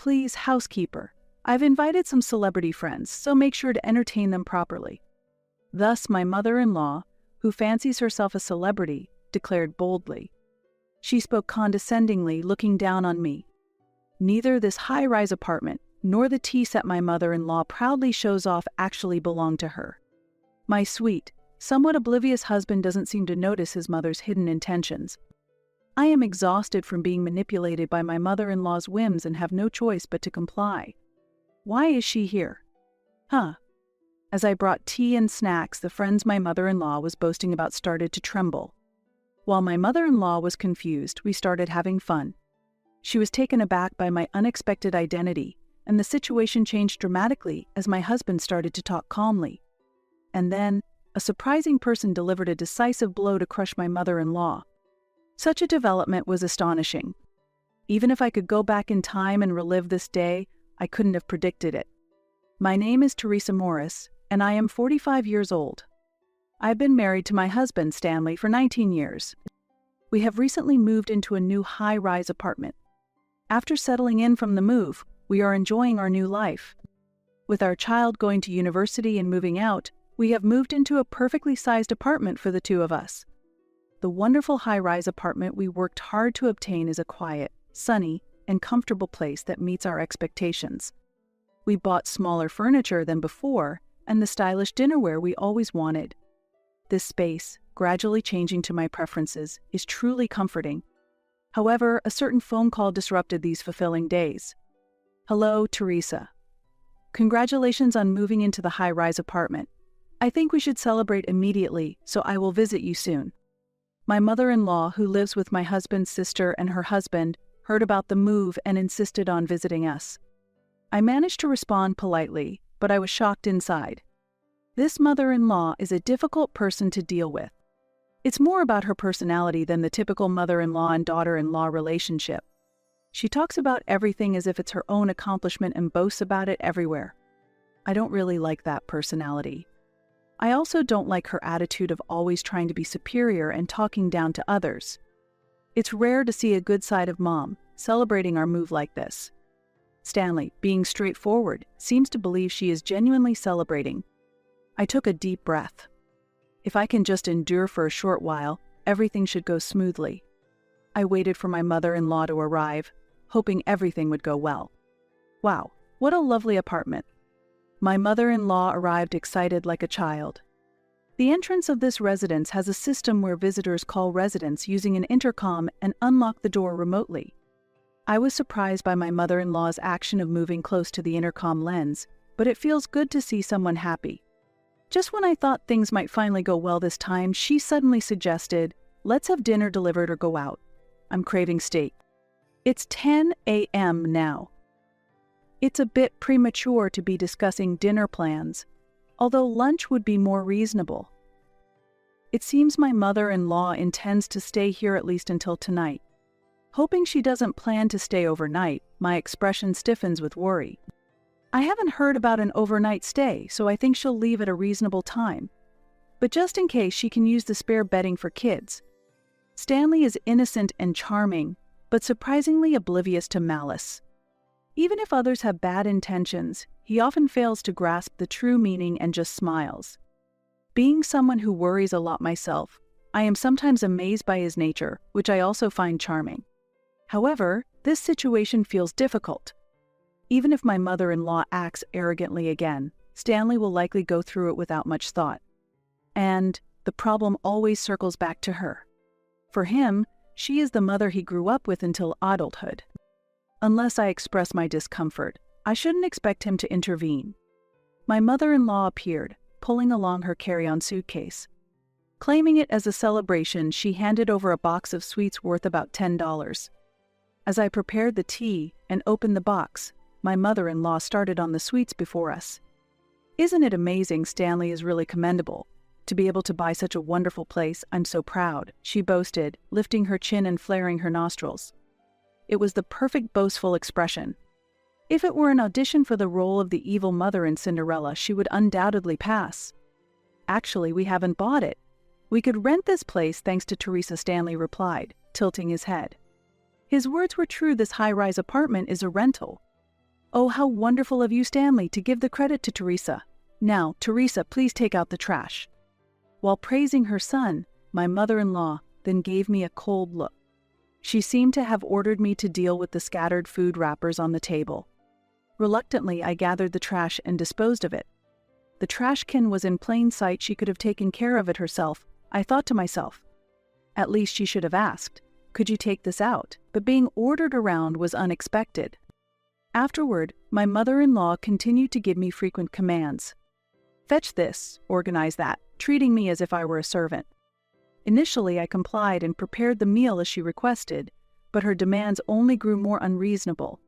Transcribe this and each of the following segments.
Please, housekeeper. I've invited some celebrity friends, so make sure to entertain them properly." Thus my mother-in-law, who fancies herself a celebrity, declared boldly. She spoke condescendingly, looking down on me. Neither this high-rise apartment nor the tea set my mother-in-law proudly shows off actually belong to her. My sweet, somewhat oblivious husband doesn't seem to notice his mother's hidden intentions. I am exhausted from being manipulated by my mother-in-law's whims and have no choice but to comply. Why is she here? As I brought tea and snacks, the friends my mother-in-law was boasting about started to tremble. While my mother-in-law was confused, we started having fun. She was taken aback by my unexpected identity, and the situation changed dramatically as my husband started to talk calmly. And then, a surprising person delivered a decisive blow to crush my mother-in-law. Such a development was astonishing. Even if I could go back in time and relive this day, I couldn't have predicted it. My name is Teresa Morris, and I am 45 years old. I've been married to my husband, Stanley, for 19 years. We have recently moved into a new high-rise apartment. After settling in from the move, we are enjoying our new life. With our child going to university and moving out, we have moved into a perfectly sized apartment for the two of us. The wonderful high-rise apartment we worked hard to obtain is a quiet, sunny, and comfortable place that meets our expectations. We bought smaller furniture than before and the stylish dinnerware we always wanted. This space, gradually changing to my preferences, is truly comforting. However, a certain phone call disrupted these fulfilling days. "Hello, Teresa. Congratulations on moving into the high-rise apartment. I think we should celebrate immediately, so I will visit you soon." My mother-in-law, who lives with my husband's sister and her husband, heard about the move and insisted on visiting us. I managed to respond politely, but I was shocked inside. This mother-in-law is a difficult person to deal with. It's more about her personality than the typical mother-in-law and daughter-in-law relationship. She talks about everything as if it's her own accomplishment and boasts about it everywhere. I don't really like that personality. I also don't like her attitude of always trying to be superior and talking down to others. It's rare to see a good side of Mom, celebrating our move like this. Stanley, being straightforward, seems to believe she is genuinely celebrating. I took a deep breath. If I can just endure for a short while, everything should go smoothly. I waited for my mother-in-law to arrive, hoping everything would go well. Wow, what a lovely apartment. My mother-in-law arrived excited like a child. The entrance of this residence has a system where visitors call residents using an intercom and unlock the door remotely. I was surprised by my mother-in-law's action of moving close to the intercom lens, but it feels good to see someone happy. Just when I thought things might finally go well this time, she suddenly suggested, "Let's have dinner delivered or go out. I'm craving steak." It's 10 a.m. now. It's a bit premature to be discussing dinner plans, although lunch would be more reasonable. It seems my mother-in-law intends to stay here at least until tonight. Hoping she doesn't plan to stay overnight, my expression stiffens with worry. I haven't heard about an overnight stay, so I think she'll leave at a reasonable time. But just in case, she can use the spare bedding for kids. Stanley is innocent and charming, but surprisingly oblivious to malice. Even if others have bad intentions, he often fails to grasp the true meaning and just smiles. Being someone who worries a lot myself, I am sometimes amazed by his nature, which I also find charming. However, this situation feels difficult. Even if my mother-in-law acts arrogantly again, Stanley will likely go through it without much thought. And the problem always circles back to her. For him, she is the mother he grew up with until adulthood. Unless I express my discomfort, I shouldn't expect him to intervene. My mother-in-law appeared, pulling along her carry-on suitcase. Claiming it as a celebration, she handed over a box of sweets worth about $10. As I prepared the tea and opened the box, my mother-in-law started on the sweets before us. "Isn't it amazing? Stanley is really commendable. To be able to buy such a wonderful place, I'm so proud," she boasted, lifting her chin and flaring her nostrils. It was the perfect boastful expression. If it were an audition for the role of the evil mother in Cinderella, she would undoubtedly pass. "Actually, we haven't bought it. We could rent this place thanks to Teresa," Stanley replied, tilting his head. His words were true. This high-rise apartment is a rental. "Oh, how wonderful of you, Stanley, to give the credit to Teresa. Now, Teresa, please take out the trash." While praising her son, my mother-in-law then gave me a cold look. She seemed to have ordered me to deal with the scattered food wrappers on the table. Reluctantly, I gathered the trash and disposed of it. The trash can was in plain sight. She could have taken care of it herself, I thought to myself. At least she should have asked, "Could you take this out?" But being ordered around was unexpected. Afterward, my mother-in-law continued to give me frequent commands. "Fetch this, organize that," treating me as if I were a servant. Initially, I complied and prepared the meal as she requested, but her demands only grew more unreasonable.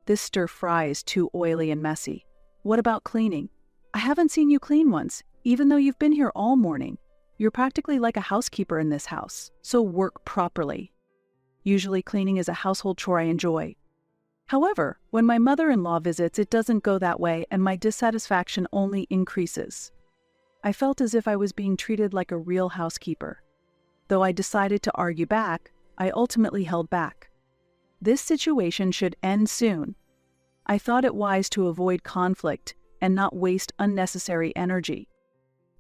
"This stir-fry is too oily and messy. What about cleaning? I haven't seen you clean once, even though you've been here all morning. You're practically like a housekeeper in this house, so work properly." Usually cleaning is a household chore I enjoy. However, when my mother-in-law visits, it doesn't go that way and my dissatisfaction only increases. I felt as if I was being treated like a real housekeeper. Though I decided to argue back, I ultimately held back. This situation should end soon. I thought it wise to avoid conflict and not waste unnecessary energy.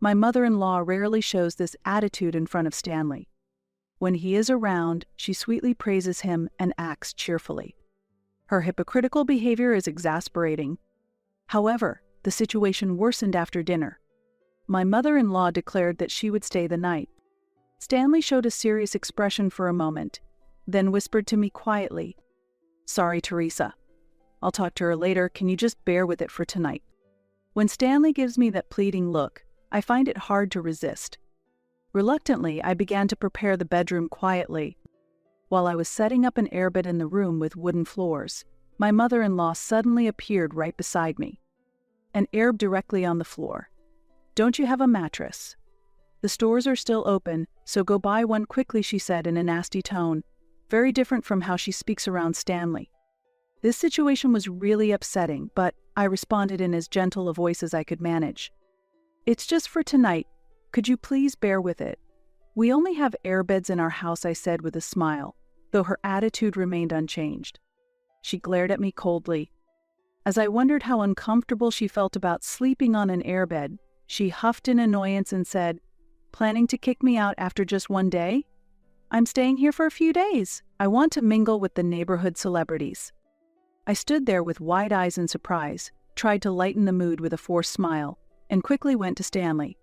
My mother-in-law rarely shows this attitude in front of Stanley. When he is around, she sweetly praises him and acts cheerfully. Her hypocritical behavior is exasperating. However, the situation worsened after dinner. My mother-in-law declared that she would stay the night. Stanley showed a serious expression for a moment, then whispered to me quietly, "Sorry, Teresa. I'll talk to her later. Can you just bear with it for tonight?" When Stanley gives me that pleading look, I find it hard to resist. Reluctantly, I began to prepare the bedroom quietly. While I was setting up an airbed in the room with wooden floors, my mother-in-law suddenly appeared right beside me. An airbed directly on the floor. "Don't you have a mattress?" "The stores are still open, so go buy one quickly," she said in a nasty tone, very different from how she speaks around Stanley. This situation was really upsetting, but I responded in as gentle a voice as I could manage. "It's just for tonight. Could you please bear with it? We only have airbeds in our house," I said with a smile, though her attitude remained unchanged. She glared at me coldly. As I wondered how uncomfortable she felt about sleeping on an airbed, she huffed in annoyance and said, "Planning to kick me out after just one day? I'm staying here for a few days. I want to mingle with the neighborhood celebrities." I stood there with wide eyes in surprise, tried to lighten the mood with a forced smile, and quickly went to Stanley.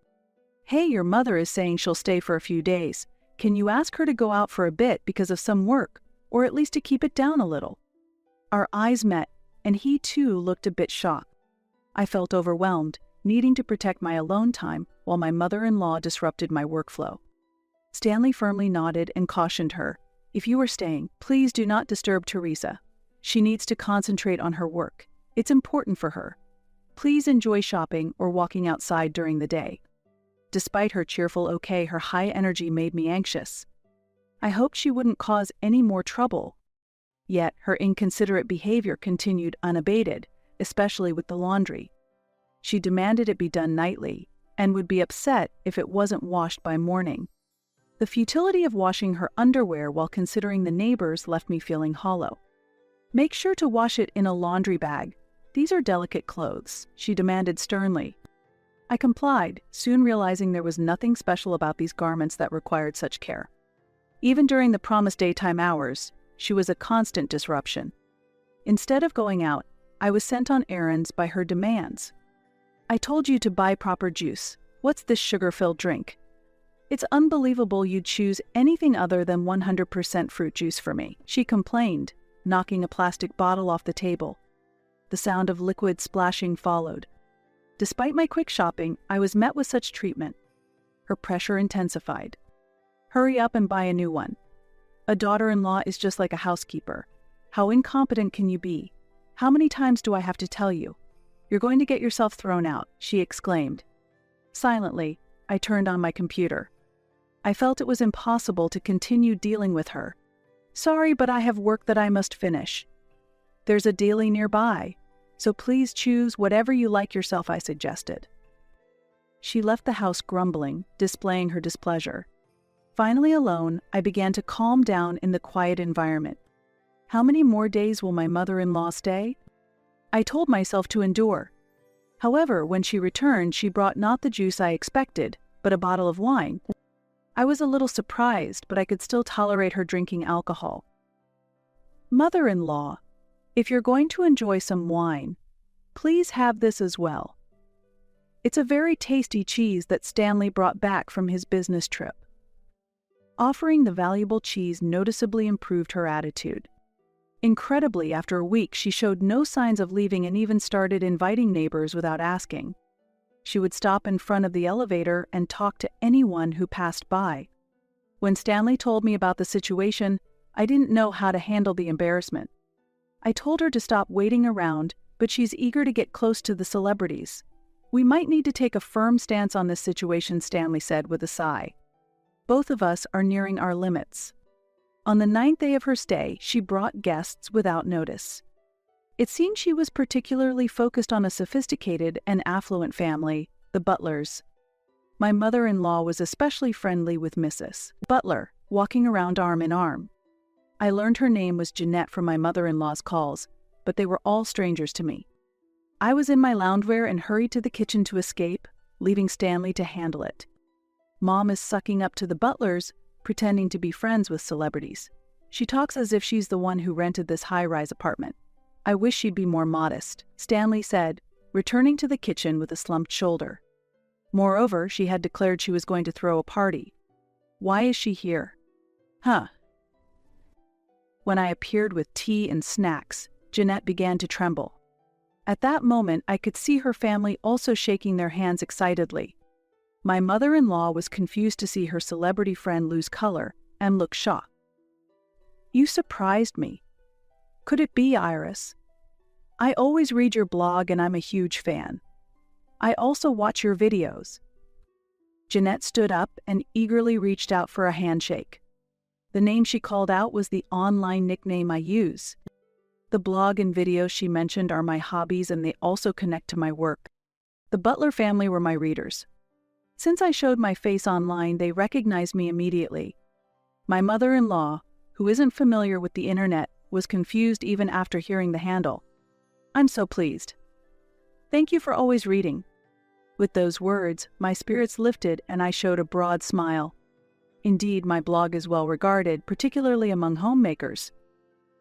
"Hey, your mother is saying she'll stay for a few days. Can you ask her to go out for a bit because of some work, or at least to keep it down a little?" Our eyes met, and he too looked a bit shocked. I felt overwhelmed, needing to protect my alone time while my mother-in-law disrupted my workflow. Stanley firmly nodded and cautioned her, "If you are staying, please do not disturb Teresa. She needs to concentrate on her work. It's important for her. Please enjoy shopping or walking outside during the day." Despite her cheerful okay, her high energy made me anxious. I hoped she wouldn't cause any more trouble. Yet her inconsiderate behavior continued unabated, especially with the laundry. She demanded it be done nightly, and would be upset if it wasn't washed by morning. The futility of washing her underwear while considering the neighbors left me feeling hollow. "Make sure to wash it in a laundry bag. These are delicate clothes," she demanded sternly. I complied, soon realizing there was nothing special about these garments that required such care. Even during the promised daytime hours, she was a constant disruption. Instead of going out, I was sent on errands by her demands. "I told you to buy proper juice. What's this sugar-filled drink? It's unbelievable you'd choose anything other than 100% fruit juice for me," she complained, knocking a plastic bottle off the table. The sound of liquid splashing followed. Despite my quick shopping, I was met with such treatment. Her pressure intensified. "Hurry up and buy a new one. A daughter-in-law is just like a housekeeper. How incompetent can you be? How many times do I have to tell you? You're going to get yourself thrown out," she exclaimed. Silently, I turned on my computer. I felt it was impossible to continue dealing with her. "Sorry, but I have work that I must finish. There's a deli nearby, so please choose whatever you like yourself," I suggested. She left the house grumbling, displaying her displeasure. Finally alone, I began to calm down in the quiet environment. How many more days will my mother-in-law stay? I told myself to endure. However, when she returned, she brought not the juice I expected, but a bottle of wine. I was a little surprised, but I could still tolerate her drinking alcohol. Mother-in-law, if you're going to enjoy some wine, please have this as well. It's a very tasty cheese that Stanley brought back from his business trip. Offering the valuable cheese noticeably improved her attitude. Incredibly, after a week, she showed no signs of leaving and even started inviting neighbors without asking. She would stop in front of the elevator and talk to anyone who passed by. When Stanley told me about the situation, I didn't know how to handle the embarrassment. I told her to stop waiting around, but she's eager to get close to the celebrities. We might need to take a firm stance on this situation, Stanley said with a sigh. Both of us are nearing our limits. On the 9th day of her stay, she brought guests without notice. It seemed she was particularly focused on a sophisticated and affluent family, the Butlers. My mother-in-law was especially friendly with Mrs. Butler, walking around arm in arm. I learned her name was Jeanette from my mother-in-law's calls, but they were all strangers to me. I was in my loungewear and hurried to the kitchen to escape, leaving Stanley to handle it. Mom is sucking up to the Butlers, pretending to be friends with celebrities. She talks as if she's the one who rented this high-rise apartment. I wish she'd be more modest, Stanley said, returning to the kitchen with a slumped shoulder. Moreover, she had declared she was going to throw a party. Why is she here? When I appeared with tea and snacks, Jeanette began to tremble. At that moment, I could see her family also shaking their hands excitedly. My mother-in-law was confused to see her celebrity friend lose color and look shocked. You surprised me. Could it be, Iris? I always read your blog and I'm a huge fan. I also watch your videos. Jeanette stood up and eagerly reached out for a handshake. The name she called out was the online nickname I use. The blog and videos she mentioned are my hobbies and they also connect to my work. The Butler family were my readers. Since I showed my face online, they recognized me immediately. My mother-in-law, who isn't familiar with the internet, was confused even after hearing the handle. I'm so pleased. Thank you for always reading. With those words, my spirits lifted and I showed a broad smile. Indeed, my blog is well regarded, particularly among homemakers.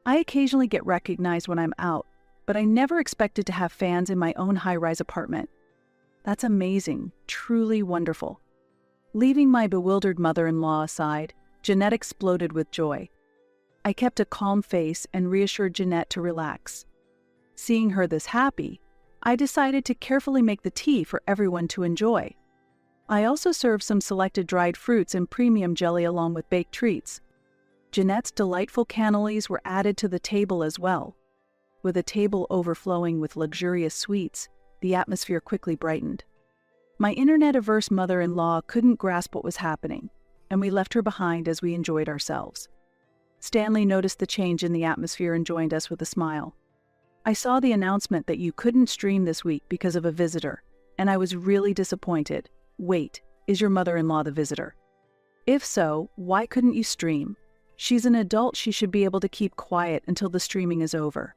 I occasionally get recognized when I'm out, but I never expected to have fans in my own high-rise apartment. That's amazing, truly wonderful. Leaving my bewildered mother-in-law aside, Jeanette exploded with joy. I kept a calm face and reassured Jeanette to relax. Seeing her this happy, I decided to carefully make the tea for everyone to enjoy. I also served some selected dried fruits and premium jelly along with baked treats. Jeanette's delightful cannolis were added to the table as well. With a table overflowing with luxurious sweets, the atmosphere quickly brightened. My internet-averse mother-in-law couldn't grasp what was happening, and we left her behind as we enjoyed ourselves. Stanley noticed the change in the atmosphere and joined us with a smile. I saw the announcement that you couldn't stream this week because of a visitor, and I was really disappointed. Wait, is your mother-in-law the visitor? If so, why couldn't you stream? She's an adult, she should be able to keep quiet until the streaming is over.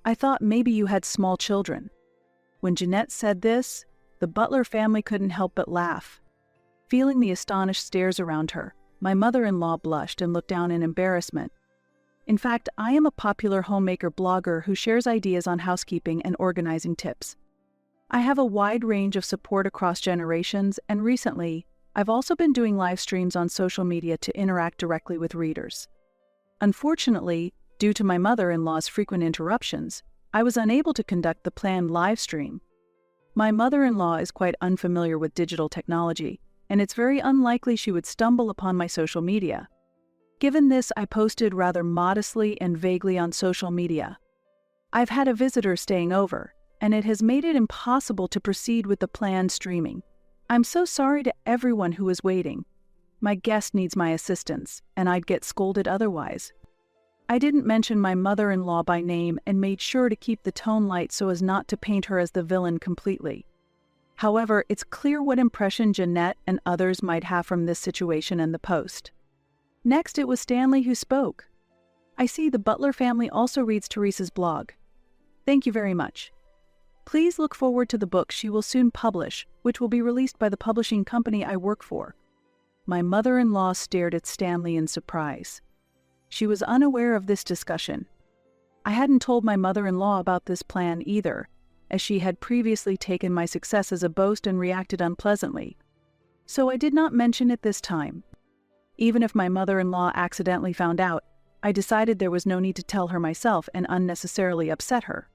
I thought maybe you had small children. When Jeanette said this, the Butler family couldn't help but laugh. Feeling the astonished stares around her, my mother-in-law blushed and looked down in embarrassment. In fact, I am a popular homemaker blogger who shares ideas on housekeeping and organizing tips. I have a wide range of support across generations, and recently, I've also been doing live streams on social media to interact directly with readers. Unfortunately, due to my mother-in-law's frequent interruptions, I was unable to conduct the planned live stream. My mother-in-law is quite unfamiliar with digital technology, and it's very unlikely she would stumble upon my social media. Given this, I posted rather modestly and vaguely on social media. I've had a visitor staying over, and it has made it impossible to proceed with the planned streaming. I'm so sorry to everyone who is waiting. My guest needs my assistance, and I'd get scolded otherwise. I didn't mention my mother-in-law by name and made sure to keep the tone light so as not to paint her as the villain completely. However, it's clear what impression Jeanette and others might have from this situation and the post. Next, it was Stanley who spoke. I see the Butler family also reads Teresa's blog. Thank you very much. Please look forward to the book she will soon publish, which will be released by the publishing company I work for." My mother-in-law stared at Stanley in surprise. She was unaware of this discussion. I hadn't told my mother-in-law about this plan either, as she had previously taken my success as a boast and reacted unpleasantly. So I did not mention it this time. Even if my mother-in-law accidentally found out, I decided there was no need to tell her myself and unnecessarily upset her.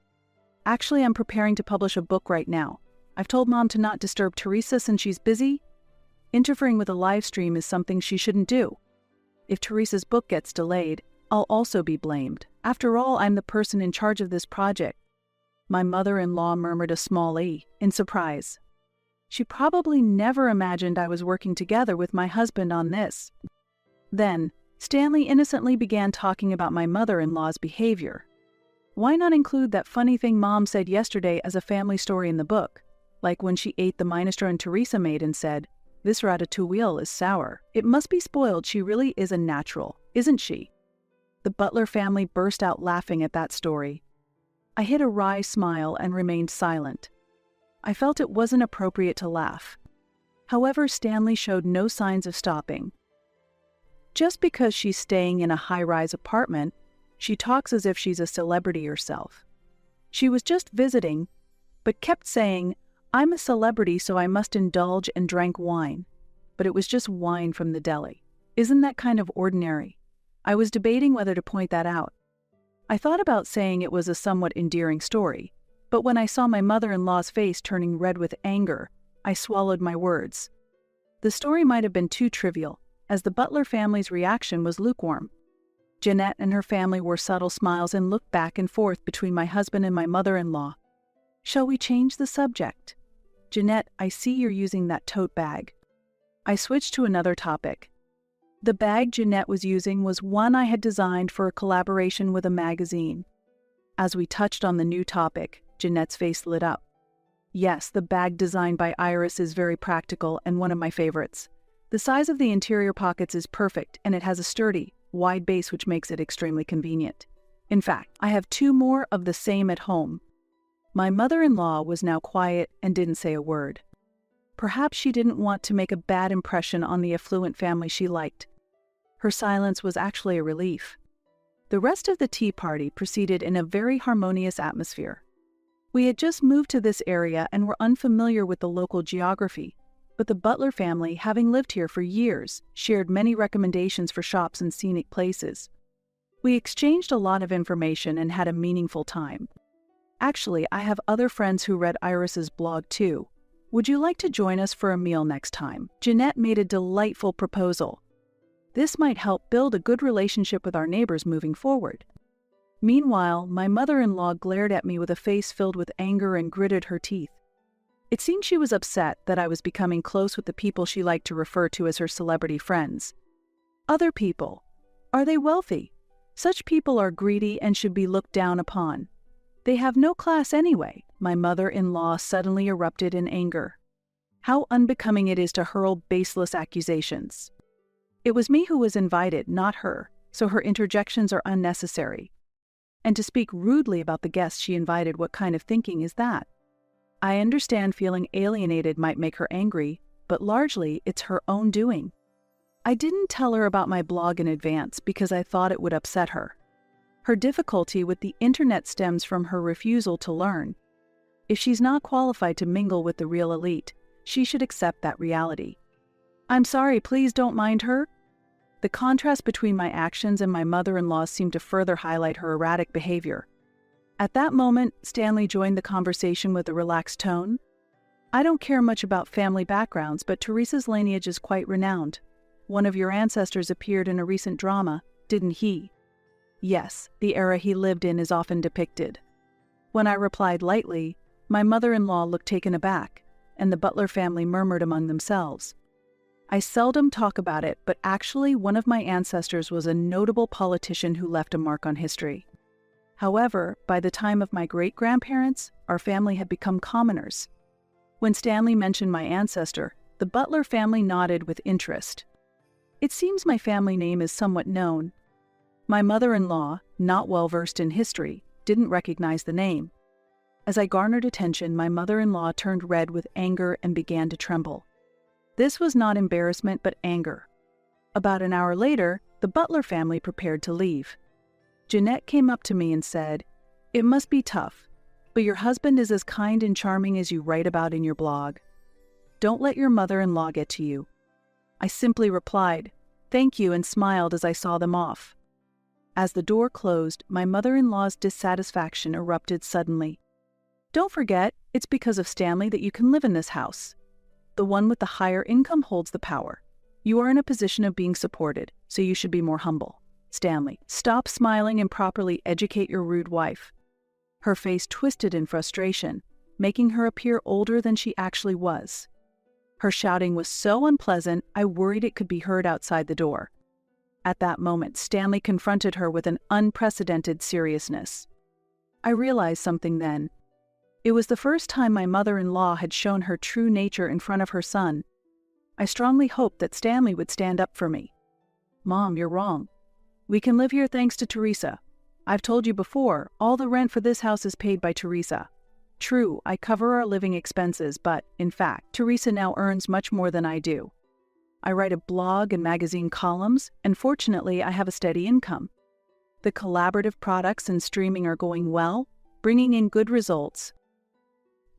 Actually, I'm preparing to publish a book right now. I've told Mom to not disturb Teresa since she's busy. Interfering with a live stream is something she shouldn't do. If Teresa's book gets delayed, I'll also be blamed. After all, I'm the person in charge of this project. My mother-in-law murmured a small "e" in surprise. She probably never imagined I was working together with my husband on this. Then, Stanley innocently began talking about my mother-in-law's behavior. Why not include that funny thing Mom said yesterday as a family story in the book, like when she ate the minestrone Teresa made and said, "This ratatouille is sour. It must be spoiled. She really is a natural, isn't she?" The Butler family burst out laughing at that story. I hid a wry smile and remained silent. I felt it wasn't appropriate to laugh. However, Stanley showed no signs of stopping. Just because she's staying in a high-rise apartment, she talks as if she's a celebrity herself. She was just visiting, but kept saying, "I'm a celebrity, so I must indulge," and drank wine. But it was just wine from the deli. Isn't that kind of ordinary? I was debating whether to point that out. I thought about saying it was a somewhat endearing story, but when I saw my mother-in-law's face turning red with anger, I swallowed my words. The story might have been too trivial, as the Butler family's reaction was lukewarm. Jeanette and her family wore subtle smiles and looked back and forth between my husband and my mother-in-law. "Shall we change the subject? Jeanette, I see you're using that tote bag." I switched to another topic. The bag Jeanette was using was one I had designed for a collaboration with a magazine. As we touched on the new topic, Jeanette's face lit up. Yes, the bag designed by Iris is very practical and one of my favorites. The size of the interior pockets is perfect, and it has a sturdy, wide base which makes it extremely convenient. In fact, I have 2 more of the same at home. My mother-in-law was now quiet and didn't say a word. Perhaps she didn't want to make a bad impression on the affluent family she liked. Her silence was actually a relief. The rest of the tea party proceeded in a very harmonious atmosphere. We had just moved to this area and were unfamiliar with the local geography, but the Butler family, having lived here for years, shared many recommendations for shops and scenic places. We exchanged a lot of information and had a meaningful time. Actually, I have other friends who read Iris's blog too. Would you like to join us for a meal next time? Jeanette made a delightful proposal. This might help build a good relationship with our neighbors moving forward. Meanwhile, my mother-in-law glared at me with a face filled with anger and gritted her teeth. It seemed she was upset that I was becoming close with the people she liked to refer to as her celebrity friends. Other people. Are they wealthy? Such people are greedy and should be looked down upon. They have no class anyway, my mother-in-law suddenly erupted in anger. How unbecoming it is to hurl baseless accusations. It was me who was invited, not her, so her interjections are unnecessary. And to speak rudely about the guests she invited, what kind of thinking is that? I understand feeling alienated might make her angry, but largely it's her own doing. I didn't tell her about my blog in advance because I thought it would upset her. Her difficulty with the internet stems from her refusal to learn. If she's not qualified to mingle with the real elite, she should accept that reality. I'm sorry, please don't mind her. The contrast between my actions and my mother-in-law seemed to further highlight her erratic behavior. At that moment, Stanley joined the conversation with a relaxed tone. I don't care much about family backgrounds, but Teresa's lineage is quite renowned. One of your ancestors appeared in a recent drama, didn't he? Yes, the era he lived in is often depicted. When I replied lightly, my mother-in-law looked taken aback, and the Butler family murmured among themselves. I seldom talk about it, but actually one of my ancestors was a notable politician who left a mark on history. However, by the time of my great-grandparents, our family had become commoners. When Stanley mentioned my ancestor, the Butler family nodded with interest. It seems my family name is somewhat known. My mother-in-law, not well versed in history, didn't recognize the name. As I garnered attention, my mother-in-law turned red with anger and began to tremble. This was not embarrassment but anger. About an hour later, the Butler family prepared to leave. Jeanette came up to me and said, "It must be tough, but your husband is as kind and charming as you write about in your blog. Don't let your mother-in-law get to you." I simply replied, "Thank you," and smiled as I saw them off. As the door closed, my mother-in-law's dissatisfaction erupted suddenly. "Don't forget, it's because of Stanley that you can live in this house. The one with the higher income holds the power. You are in a position of being supported, so you should be more humble. Stanley, stop smiling and properly educate your rude wife." Her face twisted in frustration, making her appear older than she actually was. Her shouting was so unpleasant, I worried it could be heard outside the door. At that moment, Stanley confronted her with an unprecedented seriousness. I realized something then. It was the first time my mother-in-law had shown her true nature in front of her son. I strongly hoped that Stanley would stand up for me. "Mom, you're wrong. We can live here thanks to Teresa. I've told you before, all the rent for this house is paid by Teresa. True, I cover our living expenses, but, in fact, Teresa now earns much more than I do. I write a blog and magazine columns, and fortunately I have a steady income. The collaborative products and streaming are going well, bringing in good results.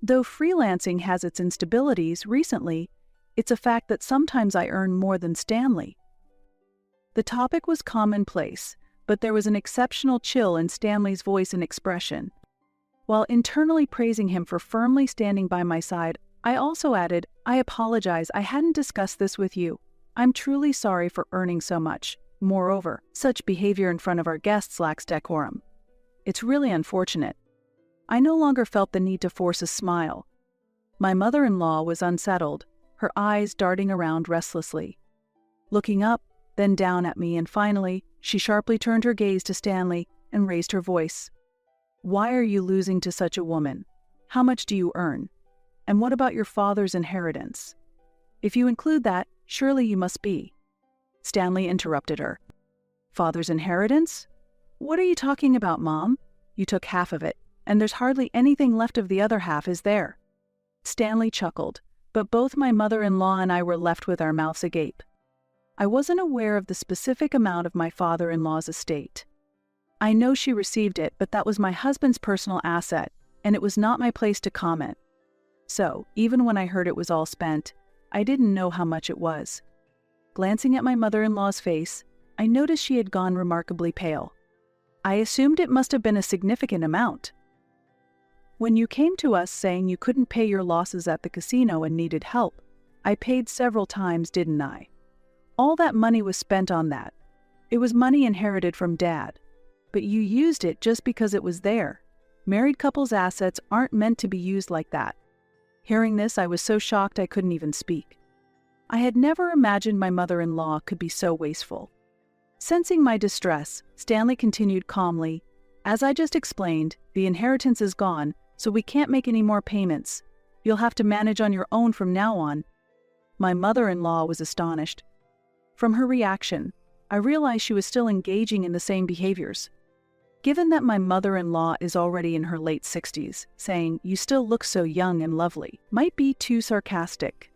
Though freelancing has its instabilities recently, it's a fact that sometimes I earn more than Stanley." The topic was commonplace, but there was an exceptional chill in Stanley's voice and expression. While internally praising him for firmly standing by my side, I also added, "I apologize, I hadn't discussed this with you. I'm truly sorry for earning so much. Moreover, such behavior in front of our guests lacks decorum. It's really unfortunate." I no longer felt the need to force a smile. My mother-in-law was unsettled, her eyes darting around restlessly. Looking up, then down at me, and finally, she sharply turned her gaze to Stanley and raised her voice. "Why are you losing to such a woman? How much do you earn? And what about your father's inheritance? If you include that, surely you must be." Stanley interrupted her. "Father's inheritance? What are you talking about, Mom? You took half of it, and there's hardly anything left of the other half, is there?" Stanley chuckled, but both my mother-in-law and I were left with our mouths agape. I wasn't aware of the specific amount of my father-in-law's estate. I know she received it, but that was my husband's personal asset, and it was not my place to comment. So, even when I heard it was all spent, I didn't know how much it was. Glancing at my mother-in-law's face, I noticed she had gone remarkably pale. I assumed it must have been a significant amount. "When you came to us saying you couldn't pay your losses at the casino and needed help, I paid several times, didn't I? All that money was spent on that. It was money inherited from Dad. But you used it just because it was there. Married couples' assets aren't meant to be used like that." Hearing this, I was so shocked I couldn't even speak. I had never imagined my mother-in-law could be so wasteful. Sensing my distress, Stanley continued calmly, "As I just explained, the inheritance is gone, so we can't make any more payments. You'll have to manage on your own from now on." My mother-in-law was astonished. From her reaction, I realized she was still engaging in the same behaviors. Given that my mother-in-law is already in her late 60s, saying, "You still look so young and lovely," might be too sarcastic.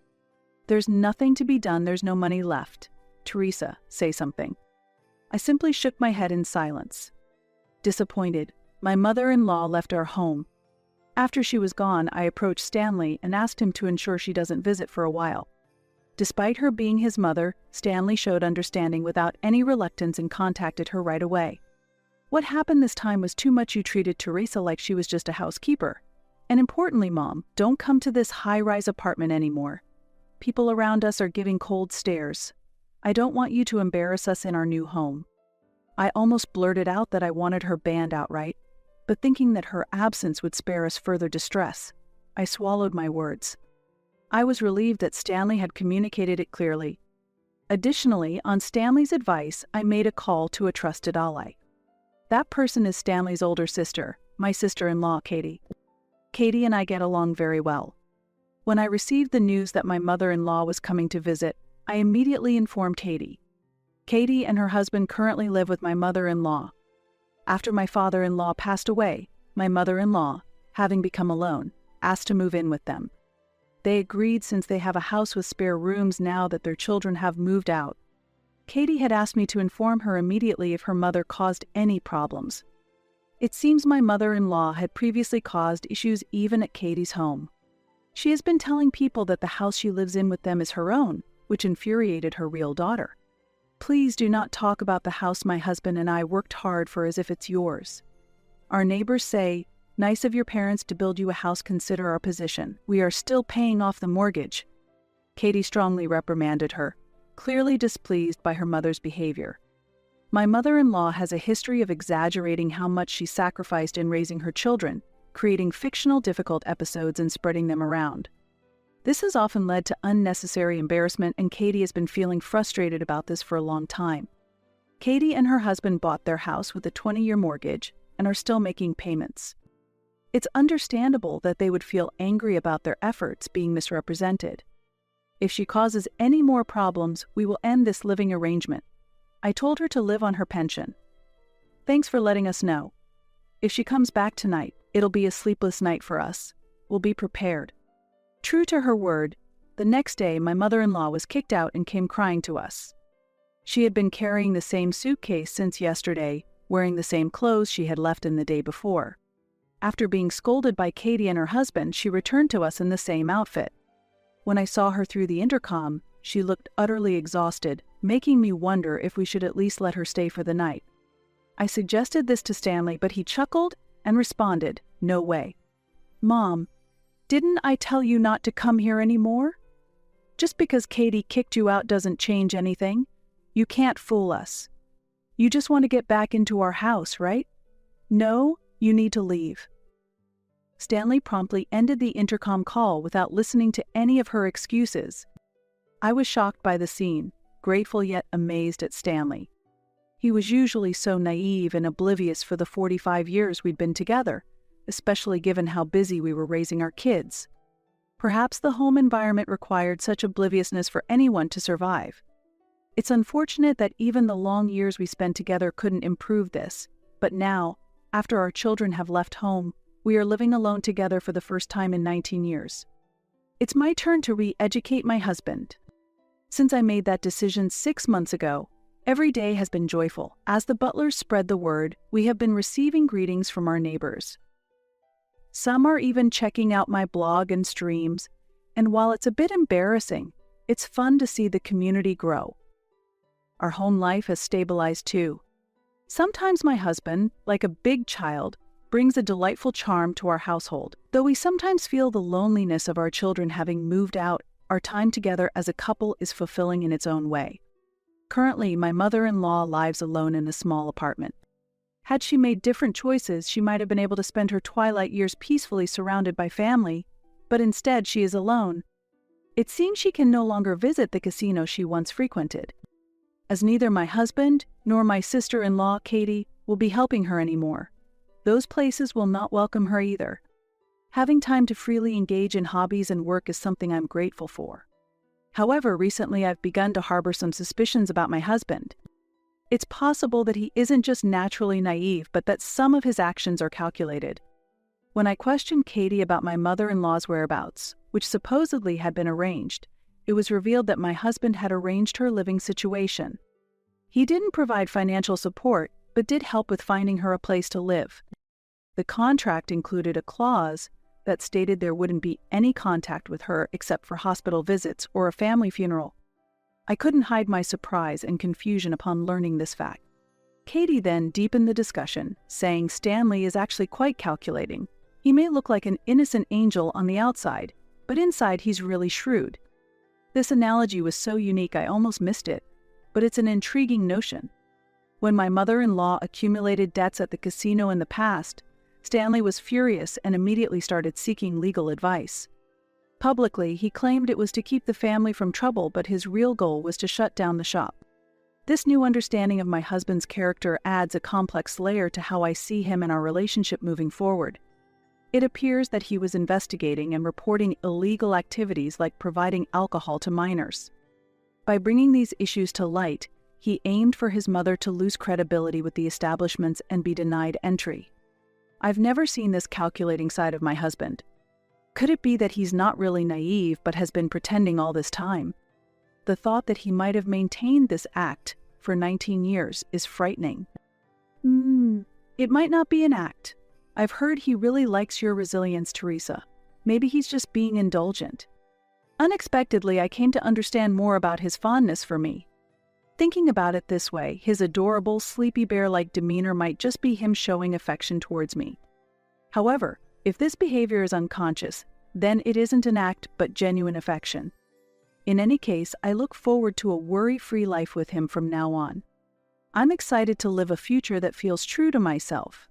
"There's nothing to be done, there's no money left. Teresa, say something." I simply shook my head in silence. Disappointed, my mother-in-law left our home. After she was gone, I approached Stanley and asked him to ensure she doesn't visit for a while. Despite her being his mother, Stanley showed understanding without any reluctance and contacted her right away. "What happened this time was too much. You treated Teresa like she was just a housekeeper. And importantly, Mom, don't come to this high-rise apartment anymore. People around us are giving cold stares. I don't want you to embarrass us in our new home." I almost blurted out that I wanted her banned outright, but thinking that her absence would spare us further distress, I swallowed my words. I was relieved that Stanley had communicated it clearly. Additionally, on Stanley's advice, I made a call to a trusted ally. That person is Stanley's older sister, my sister-in-law, Katie. Katie and I get along very well. When I received the news that my mother-in-law was coming to visit, I immediately informed Katie. Katie and her husband currently live with my mother-in-law. After my father-in-law passed away, my mother-in-law, having become alone, asked to move in with them. They agreed since they have a house with spare rooms now that their children have moved out. Katie had asked me to inform her immediately if her mother caused any problems. It seems my mother-in-law had previously caused issues even at Katie's home. She has been telling people that the house she lives in with them is her own, which infuriated her real daughter. Please do not talk about the house my husband and I worked hard for as if it's yours. Our neighbors say, nice of your parents to build you a house, consider our position. We are still paying off the mortgage. Katie strongly reprimanded her, clearly displeased by her mother's behavior. My mother-in-law has a history of exaggerating how much she sacrificed in raising her children, creating fictional difficult episodes and spreading them around. This has often led to unnecessary embarrassment, and Katie has been feeling frustrated about this for a long time. Katie and her husband bought their house with a 20-year mortgage and are still making payments. It's understandable that they would feel angry about their efforts being misrepresented. If she causes any more problems, we will end this living arrangement. I told her to live on her pension. Thanks for letting us know. If she comes back tonight, it'll be a sleepless night for us. We'll be prepared. True to her word, the next day my mother-in-law was kicked out and came crying to us. She had been carrying the same suitcase since yesterday, wearing the same clothes she had left in the day before. After being scolded by Katie and her husband, she returned to us in the same outfit. When I saw her through the intercom, she looked utterly exhausted, making me wonder if we should at least let her stay for the night. I suggested this to Stanley, but he chuckled and responded, "No way. Mom, didn't I tell you not to come here anymore? Just because Katie kicked you out doesn't change anything. You can't fool us. You just want to get back into our house, right? No, you need to leave." Stanley promptly ended the intercom call without listening to any of her excuses. I was shocked by the scene, grateful yet amazed at Stanley. He was usually so naive and oblivious for the 45 years we'd been together, especially given how busy we were raising our kids. Perhaps the home environment required such obliviousness for anyone to survive. It's unfortunate that even the long years we spent together couldn't improve this, but now, after our children have left home, we are living alone together for the first time in 19 years. It's my turn to re-educate my husband. Since I made that decision 6 months ago, every day has been joyful. As the butlers spread the word, we have been receiving greetings from our neighbors. Some are even checking out my blog and streams, and while it's a bit embarrassing, it's fun to see the community grow. Our home life has stabilized too. Sometimes my husband, like a big child, brings a delightful charm to our household. Though we sometimes feel the loneliness of our children having moved out, our time together as a couple is fulfilling in its own way. Currently, my mother-in-law lives alone in a small apartment. Had she made different choices, she might have been able to spend her twilight years peacefully surrounded by family, but instead she is alone. It seems she can no longer visit the casino she once frequented, as neither my husband nor my sister-in-law, Katie, will be helping her anymore. Those places will not welcome her either. Having time to freely engage in hobbies and work is something I'm grateful for. However, recently I've begun to harbor some suspicions about my husband. It's possible that he isn't just naturally naive, but that some of his actions are calculated. When I questioned Katie about my mother-in-law's whereabouts, which supposedly had been arranged, it was revealed that my husband had arranged her living situation. He didn't provide financial support, but did help with finding her a place to live. The contract included a clause that stated there wouldn't be any contact with her except for hospital visits or a family funeral. I couldn't hide my surprise and confusion upon learning this fact. Katie then deepened the discussion, saying Stanley is actually quite calculating. He may look like an innocent angel on the outside, but inside he's really shrewd. This analogy was so unique I almost missed it, but it's an intriguing notion. When my mother-in-law accumulated debts at the casino in the past, Stanley was furious and immediately started seeking legal advice. Publicly, he claimed it was to keep the family from trouble, but his real goal was to shut down the shop. This new understanding of my husband's character adds a complex layer to how I see him and our relationship moving forward. It appears that he was investigating and reporting illegal activities like providing alcohol to minors. By bringing these issues to light, he aimed for his mother to lose credibility with the establishments and be denied entry. I've never seen this calculating side of my husband. Could it be that he's not really naive but has been pretending all this time? The thought that he might have maintained this act for 19 years is frightening. It might not be an act. I've heard he really likes your resilience, Teresa. Maybe he's just being indulgent. Unexpectedly, I came to understand more about his fondness for me. Thinking about it this way, his adorable, sleepy bear-like demeanor might just be him showing affection towards me. However, if this behavior is unconscious, then it isn't an act but genuine affection. In any case, I look forward to a worry-free life with him from now on. I'm excited to live a future that feels true to myself,